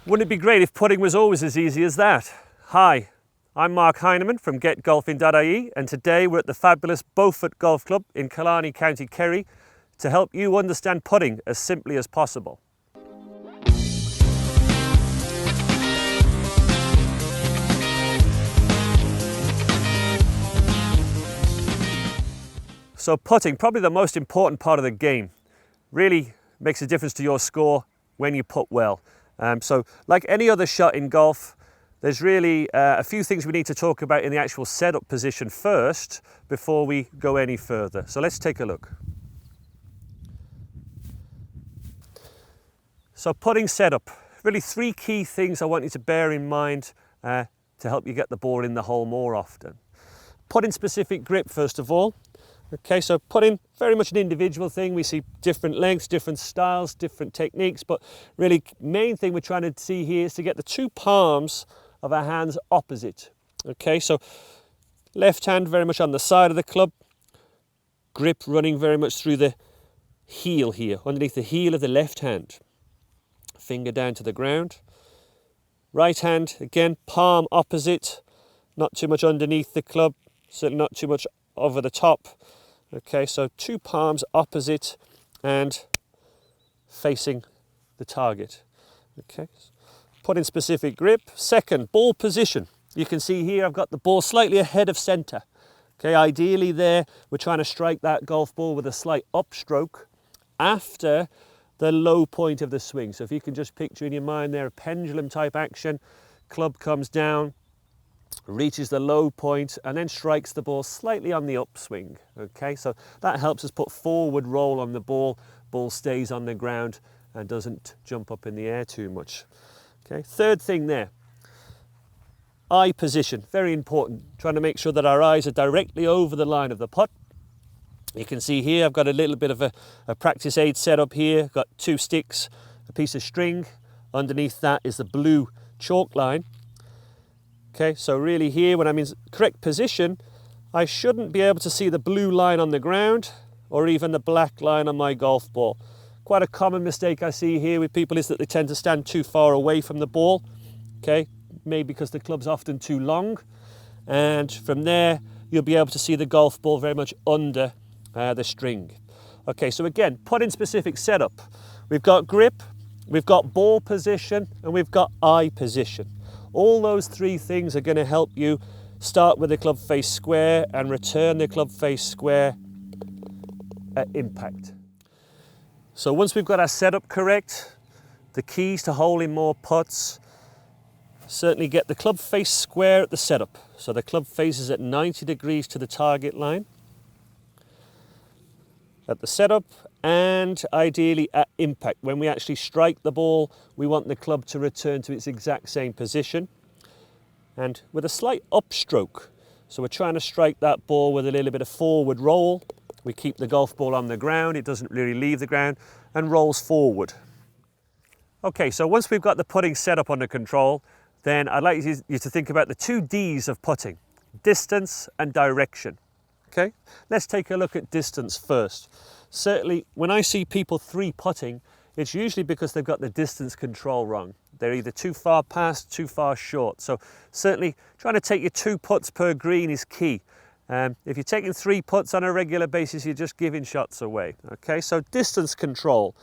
Wouldn't it be great if putting was always as easy as that? Hi, I'm Mark Heinemann from getgolfing.ie, and today we're at the fabulous Beaufort Golf Club in Killarney, County Kerry, to help you understand putting as simply as possible. So putting, probably the most important part of the game, really makes a difference to your score when you putt well. So like any other shot in golf, there's really a few things we need to talk about in the actual setup position first before we go any further. So let's take a look. So putting setup, really three key things I want you to bear in mind to help you get the ball in the hole more often. Putting specific grip first of all. Okay, so putting, very much an individual thing. We see different lengths, different styles, different techniques, but really main thing we're trying to see here is to get the two palms of our hands opposite. Okay, so left hand very much on the side of the club, grip running very much through the heel here, underneath the heel of the left hand. Finger down to the ground. Right hand, again, palm opposite, not too much underneath the club, certainly not too much over the top. Okay, so two palms opposite and facing the target. Okay, put in specific grip. Second, ball position. You can see here I've got the ball slightly ahead of center. Okay, ideally there we're trying to strike that golf ball with a slight upstroke after the low point of the swing. So if you can just picture in your mind there a pendulum type action, club comes down, reaches the low point and then strikes the ball slightly on the upswing. Okay, so that helps us put forward roll on the ball. Ball stays on the ground and doesn't jump up in the air too much. Okay, third thing there, eye position, very important. Trying to make sure that our eyes are directly over the line of the putt. You can see here I've got a little bit of a practice aid set up here. Got two sticks, a piece of string. Underneath that is the blue chalk line. Okay, so really here when I'm in correct position, I shouldn't be able to see the blue line on the ground or even the black line on my golf ball. Quite a common mistake I see here with people is that they tend to stand too far away from the ball. Okay, maybe because the club's often too long. And from there, you'll be able to see the golf ball very much under the string. Okay, so again, putting specific setup. We've got grip, we've got ball position, and we've got eye position. All those three things are going to help you start with the club face square and return the club face square at impact. So once we've got our setup correct, the keys to holing more putts, certainly get the club face square at the setup. So the club faces at 90 degrees to the target line at the setup, and ideally at impact. When we actually strike the ball, we want the club to return to its exact same position and with a slight upstroke. So we're trying to strike that ball with a little bit of forward roll. We keep the golf ball on the ground, it doesn't really leave the ground and rolls forward. Okay, so once we've got the putting setup under control, then I'd like you to think about the two D's of putting, distance and direction. Okay, let's take a look at distance first. Certainly, when I see people three putting, it's usually because they've got the distance control wrong. They're either too far past, too far short. So certainly, trying to take your 2 putts per green is key. If you're taking 3 putts on a regular basis, you're just giving shots away. Okay, so distance control,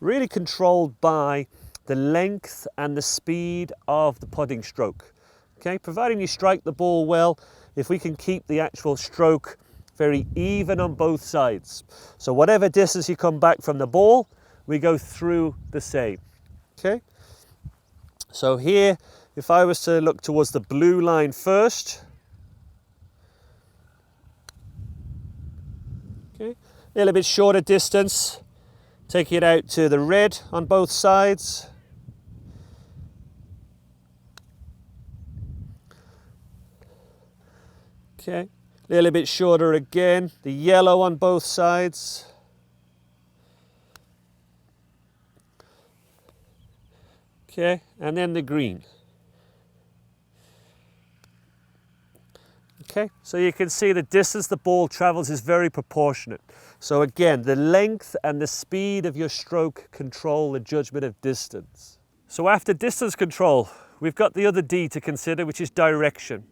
really controlled by the length and the speed of the putting stroke. Okay, providing you strike the ball well, if we can keep the actual stroke very even on both sides. So whatever distance you come back from the ball, we go through the same. Okay. So here, if I was to look towards the blue line first, okay, a little bit shorter distance, taking it out to the red on both sides. Okay. A little bit shorter again, the yellow on both sides. Okay, and then the green. Okay, so you can see the distance the ball travels is very proportionate. So again, the length and the speed of your stroke control the judgment of distance. So after distance control, we've got the other D to consider, which is direction.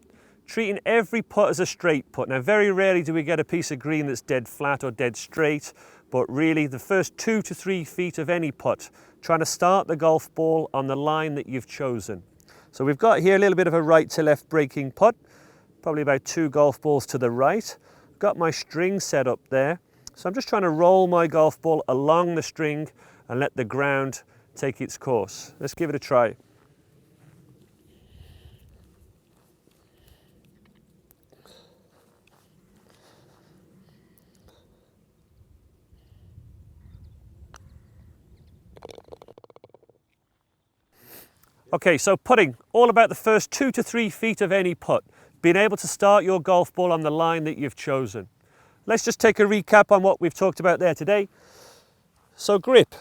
Treating every putt as a straight putt. Now, very rarely do we get a piece of green that's dead flat or dead straight, but really the first 2 to 3 feet of any putt, trying to start the golf ball on the line that you've chosen. So we've got here a little bit of a right to left breaking putt, probably about 2 golf balls to the right. Got my string set up there. So I'm just trying to roll my golf ball along the string and let the ground take its course. Let's give it a try. Okay, so putting, all about the first 2 to 3 feet of any putt, being able to start your golf ball on the line that you've chosen. Let's just take a recap on what we've talked about there today. So grip,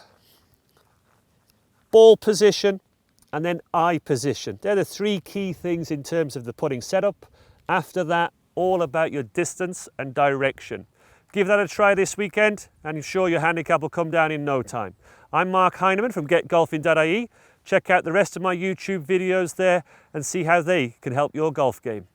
ball position, and then eye position. They're the 3 key things in terms of the putting setup. After that, all about your distance and direction. Give that a try this weekend, and I'm sure your handicap will come down in no time. I'm Mark Heinemann from getgolfing.ie. Check out the rest of my YouTube videos there and see how they can help your golf game.